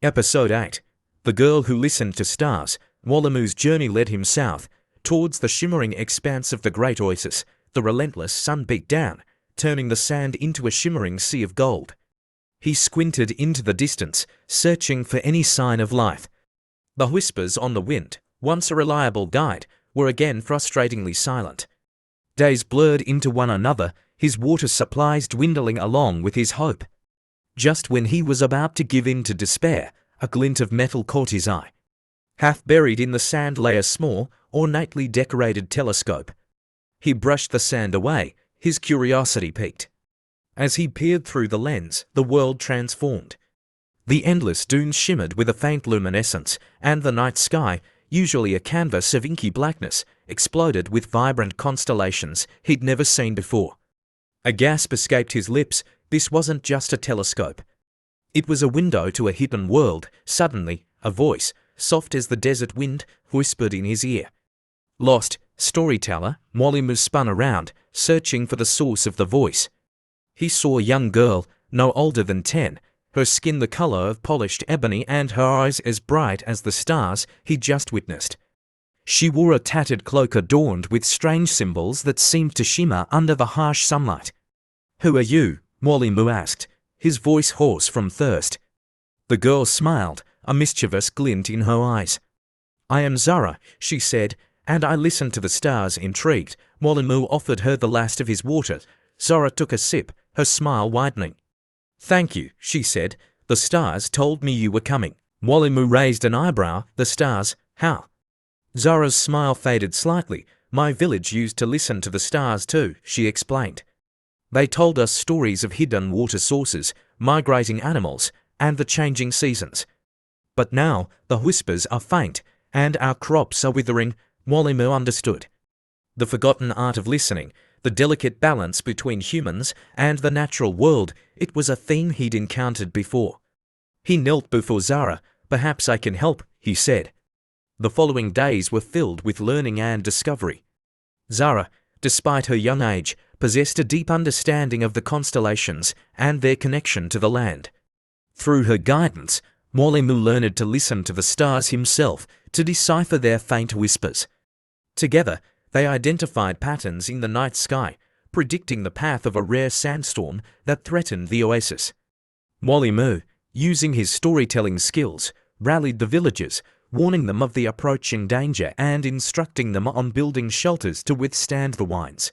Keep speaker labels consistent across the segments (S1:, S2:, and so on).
S1: Episode 8. The Girl Who Listened to Stars. Wolamu's journey led him south, towards the shimmering expanse of the great oasis. The relentless sun beat down, turning the sand into a shimmering sea of gold. He squinted into the distance, searching for any sign of life. The whispers on the wind, once a reliable guide, were again frustratingly silent. Days blurred into one another, his water supplies dwindling along with his hope. Just when he was about to give in to despair, a glint of metal caught his eye. Half buried in the sand lay a small, ornately decorated telescope. He brushed the sand away, his curiosity piqued. As he peered through the lens, the world transformed. The endless dunes shimmered with a faint luminescence, and the night sky, usually a canvas of inky blackness, exploded with vibrant constellations he'd never seen before. A gasp escaped his lips. This wasn't just a telescope. It was a window to a hidden world. Suddenly, a voice, soft as the desert wind, whispered in his ear. Lost, storyteller, Wolamu spun around, searching for the source of the voice. He saw a young girl, no older than 10, her skin the color of polished ebony and her eyes as bright as the stars he'd just witnessed. She wore a tattered cloak adorned with strange symbols that seemed to shimmer under the harsh sunlight. "Who are you?" Wolamu asked, his voice hoarse from thirst. The girl smiled, a mischievous glint in her eyes. "I am Zara," she said, "and I listen to the stars." Intrigued, Wolamu offered her the last of his water. Zara took a sip, her smile widening. "Thank you," she said. "The stars told me you were coming." Wolamu raised an eyebrow. "The stars? How?" Zara's smile faded slightly. "My village used to listen to the stars too," she explained. "They told us stories of hidden water sources, migrating animals, and the changing seasons. But now, the whispers are faint, and our crops are withering." Wolamu understood. The forgotten art of listening, the delicate balance between humans and the natural world, it was a theme he'd encountered before. He knelt before Zara. "Perhaps I can help," he said. The following days were filled with learning and discovery. Zara, despite her young age, possessed a deep understanding of the constellations and their connection to the land. Through her guidance, Wolamu learned to listen to the stars himself, to decipher their faint whispers. Together, they identified patterns in the night sky, predicting the path of a rare sandstorm that threatened the oasis. Wolamu, using his storytelling skills, rallied the villagers, warning them of the approaching danger and instructing them on building shelters to withstand the winds.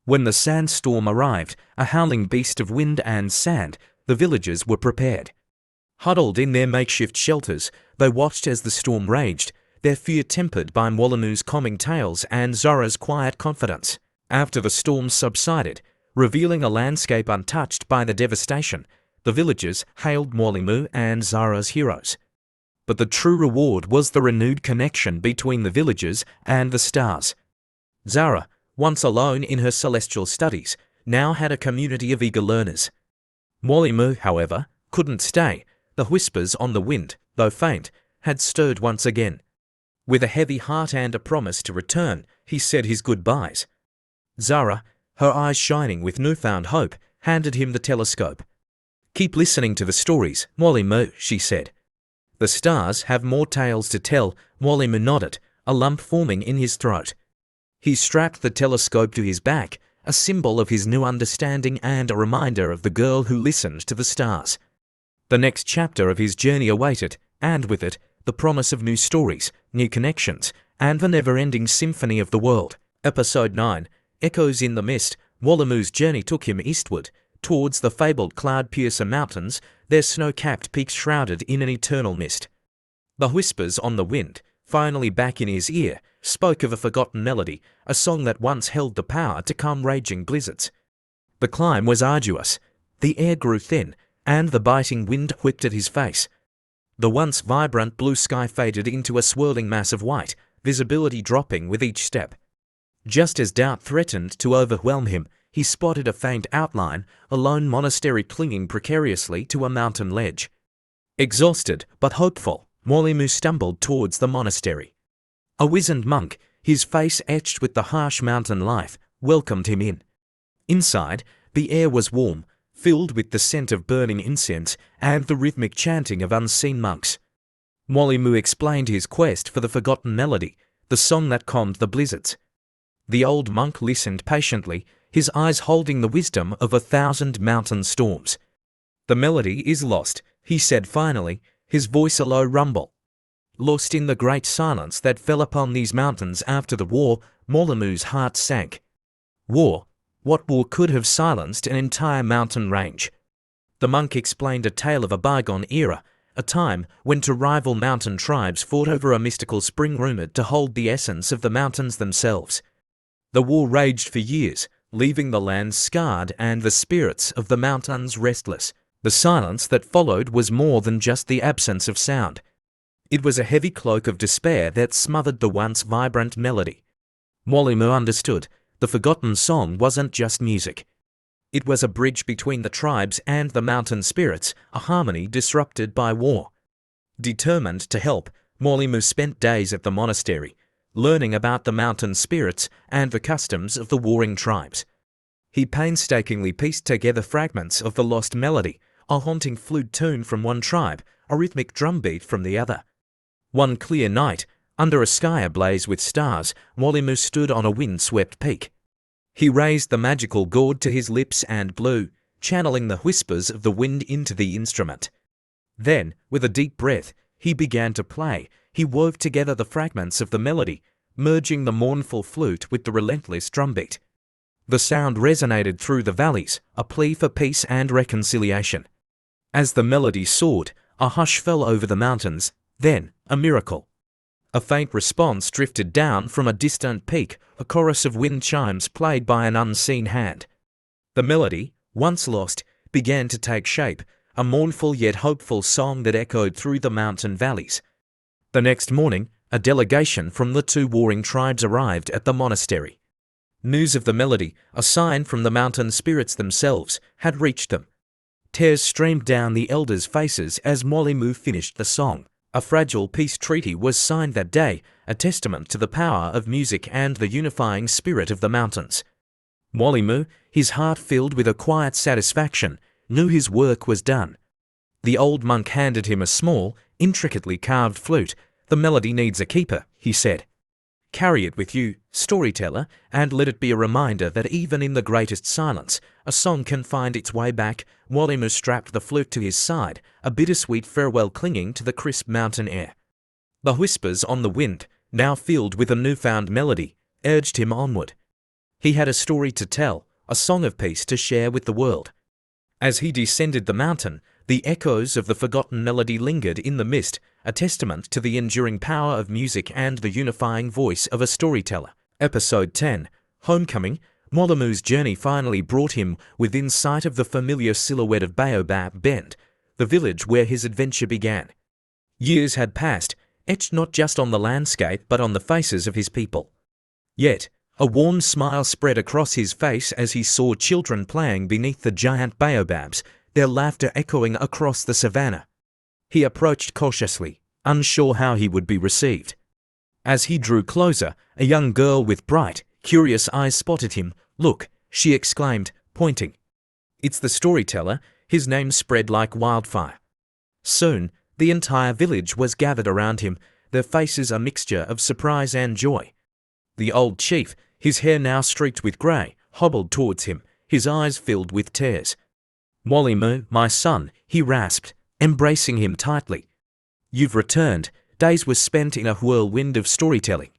S1: When the sandstorm arrived, a howling beast of wind and sand, the villagers were prepared. Huddled in their makeshift shelters, they watched as the storm raged, their fear tempered by Wolamu's calming tales and Zara's quiet confidence. After the storm subsided, revealing a landscape untouched by the devastation, the villagers hailed Wolamu and Zara's heroes. But the true reward was the renewed connection between the villagers and the stars. Zara, once alone in her celestial studies, now had a community of eager learners. Wolamu, however, couldn't stay. The whispers on the wind, though faint, had stirred once again. With a heavy heart and a promise to return, he said his goodbyes. Zara, her eyes shining with newfound hope, handed him the telescope. "Keep listening to the stories, Wolamu," she said. "The stars have more tales to tell." Wolamu nodded, a lump forming in his throat. He strapped the telescope to his back, a symbol of his new understanding and a reminder of the girl who listened to the stars. The next chapter of his journey awaited, and with it, the promise of new stories, new connections, and the never-ending symphony of the world. Episode 9. Echoes in the Mist. Wolamu's journey took him eastward, towards the fabled Cloud-Piercer Mountains, their snow-capped peaks shrouded in an eternal mist. The whispers on the wind, finally back in his ear, spoke of a forgotten melody, a song that once held the power to calm raging blizzards. The climb was arduous. The air grew thin, and the biting wind whipped at his face. The once vibrant blue sky faded into a swirling mass of white, visibility dropping with each step. Just as doubt threatened to overwhelm him, he spotted a faint outline, a lone monastery clinging precariously to a mountain ledge. Exhausted but hopeful, Wolamu stumbled towards the monastery. A wizened monk, his face etched with the harsh mountain life, welcomed him in. Inside, the air was warm, filled with the scent of burning incense and the rhythmic chanting of unseen monks. Mollymoo explained his quest for the forgotten melody, the song that calmed the blizzards. The old monk listened patiently, his eyes holding the wisdom of 1,000 mountain storms. "The melody is lost," he said finally, his voice a low rumble. Lost in the great silence that fell upon these mountains after the war, Mollymoos' heart sank. War? What war could have silenced an entire mountain range? The monk explained a tale of a bygone era, a time when two rival mountain tribes fought over a mystical spring rumoured to hold the essence of the mountains themselves. The war raged for years, leaving the land scarred and the spirits of the mountains restless. The silence that followed was more than just the absence of sound. It was a heavy cloak of despair that smothered the once vibrant melody. Mollymoo understood. The forgotten song wasn't just music. It was a bridge between the tribes and the mountain spirits, a harmony disrupted by war. Determined to help, Mollymoo spent days at the monastery, learning about the mountain spirits and the customs of the warring tribes. He painstakingly pieced together fragments of the lost melody, a haunting flute tune from one tribe, a rhythmic drumbeat from the other. One clear night, under a sky ablaze with stars, Mollymoo stood on a wind-swept peak. He raised the magical gourd to his lips and blew, channeling the whispers of the wind into the instrument. Then, with a deep breath, he began to play. He wove together the fragments of the melody, merging the mournful flute with the relentless drumbeat. The sound resonated through the valleys, a plea for peace and reconciliation. As the melody soared, a hush fell over the mountains, then a miracle. A faint response drifted down from a distant peak, a chorus of wind chimes played by an unseen hand. The melody, once lost, began to take shape, a mournful yet hopeful song that echoed through the mountain valleys. The next morning, a delegation from the two warring tribes arrived at the monastery. News of the melody, a sign from the mountain spirits themselves, had reached them. Tears streamed down the elders' faces as Mollymoo finished the song. A fragile peace treaty was signed that day, a testament to the power of music and the unifying spirit of the mountains. Mollymoo, his heart filled with a quiet satisfaction, knew his work was done. The old monk handed him a small, intricately carved flute. "The melody needs a keeper," he said. "Carry it with you, storyteller, and let it be a reminder that even in the greatest silence, a song can find its way back." Mollymoo strapped the flute to his side, a bittersweet farewell clinging to the crisp mountain air. The whispers on the wind, now filled with a newfound melody, urged him onward. He had a story to tell, a song of peace to share with the world. As he descended the mountain, the echoes of the forgotten melody lingered in the mist, a testament to the enduring power of music and the unifying voice of a storyteller. Episode 10, Homecoming. Mollymoo's journey finally brought him within sight of the familiar silhouette of Baobab Bend, the village where his adventure began. Years had passed, etched not just on the landscape but on the faces of his people. Yet, a warm smile spread across his face as he saw children playing beneath the giant baobabs, their laughter echoing across the savannah. He approached cautiously, unsure how he would be received. As he drew closer, a young girl with bright, curious eyes spotted him. "Look," she exclaimed, pointing. "It's the storyteller." His name spread like wildfire. Soon, the entire village was gathered around him, their faces a mixture of surprise and joy. The old chief, his hair now streaked with grey, hobbled towards him, his eyes filled with tears. "Mollymoo, my son," he rasped, embracing him tightly. "You've returned." Days were spent in a whirlwind of storytelling.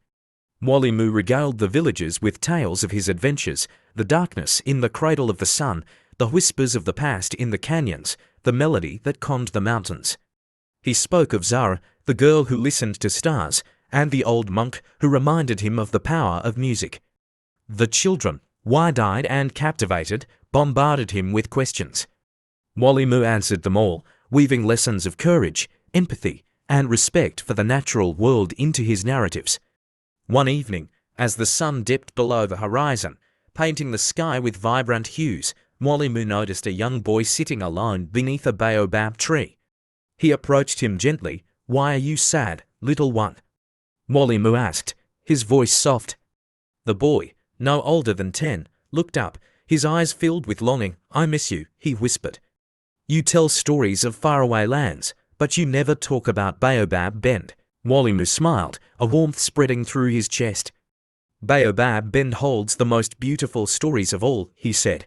S1: Mollymoo regaled the villagers with tales of his adventures, the darkness in the cradle of the sun, the whispers of the past in the canyons, the melody that calmed the mountains. He spoke of Zara, the girl who listened to stars, and the old monk who reminded him of the power of music. The children, wide-eyed and captivated, bombarded him with questions. Mollymoo answered them all, weaving lessons of courage, empathy, and respect for the natural world into his narratives. One evening, as the sun dipped below the horizon, painting the sky with vibrant hues, Mollymoo noticed a young boy sitting alone beneath a baobab tree. He approached him gently. "Why are you sad, little one?" Mollymoo asked, his voice soft. The boy, no older than 10, looked up, His eyes filled with longing. "I miss you," he whispered. "You tell stories of faraway lands, but you never talk about Baobab Bend." Wally smiled, a warmth spreading through his chest. "Baobab Bend holds the most beautiful stories of all," he said.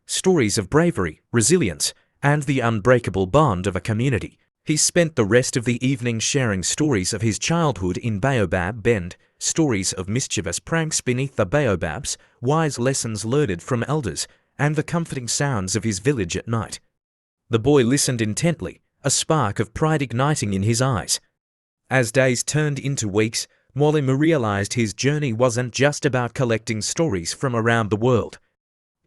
S1: "Stories of bravery, resilience, and the unbreakable bond of a community." He spent the rest of the evening sharing stories of his childhood in Baobab Bend, stories of mischievous pranks beneath the baobabs, wise lessons learned from elders, and the comforting sounds of his village at night. The boy listened intently, a spark of pride igniting in his eyes. As days turned into weeks, Wally realized his journey wasn't just about collecting stories from around the world.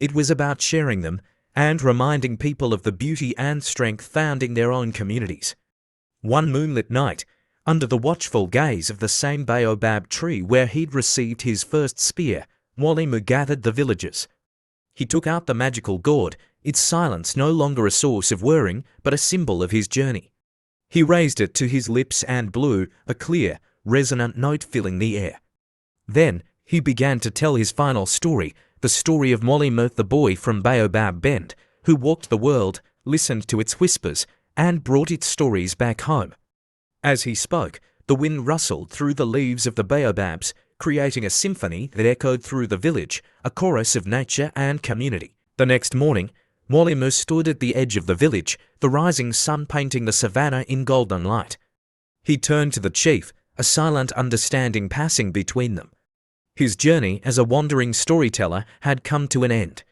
S1: It was about sharing them and reminding people of the beauty and strength found in their own communities. One moonlit night, under the watchful gaze of the same baobab tree where he'd received his first spear, Wally gathered the villagers. He took out the magical gourd, its silence no longer a source of worrying but a symbol of his journey. He raised it to his lips and blew, a clear, resonant note filling the air. Then he began to tell his final story, the story of Molly the boy from Baobab Bend, who walked the world, listened to its whispers, and brought its stories back home. As he spoke, the wind rustled through the leaves of the baobabs, creating a symphony that echoed through the village, a chorus of nature and community. The next morning, Wally stood at the edge of the village, the rising sun painting the savannah in golden light. He turned to the chief, a silent understanding passing between them. His journey as a wandering storyteller had come to an end.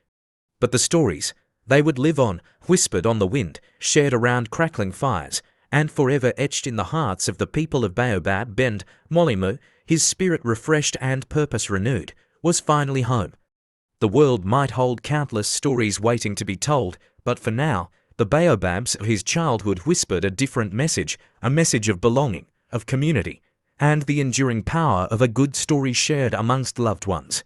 S1: But the stories, they would live on, whispered on the wind, shared around crackling fires, and forever etched in the hearts of the people of Baobab Bend. Wally, his spirit refreshed and purpose renewed, was finally home. The world might hold countless stories waiting to be told, but for now, the baobabs of his childhood whispered a different message, a message of belonging, of community, and the enduring power of a good story shared amongst loved ones.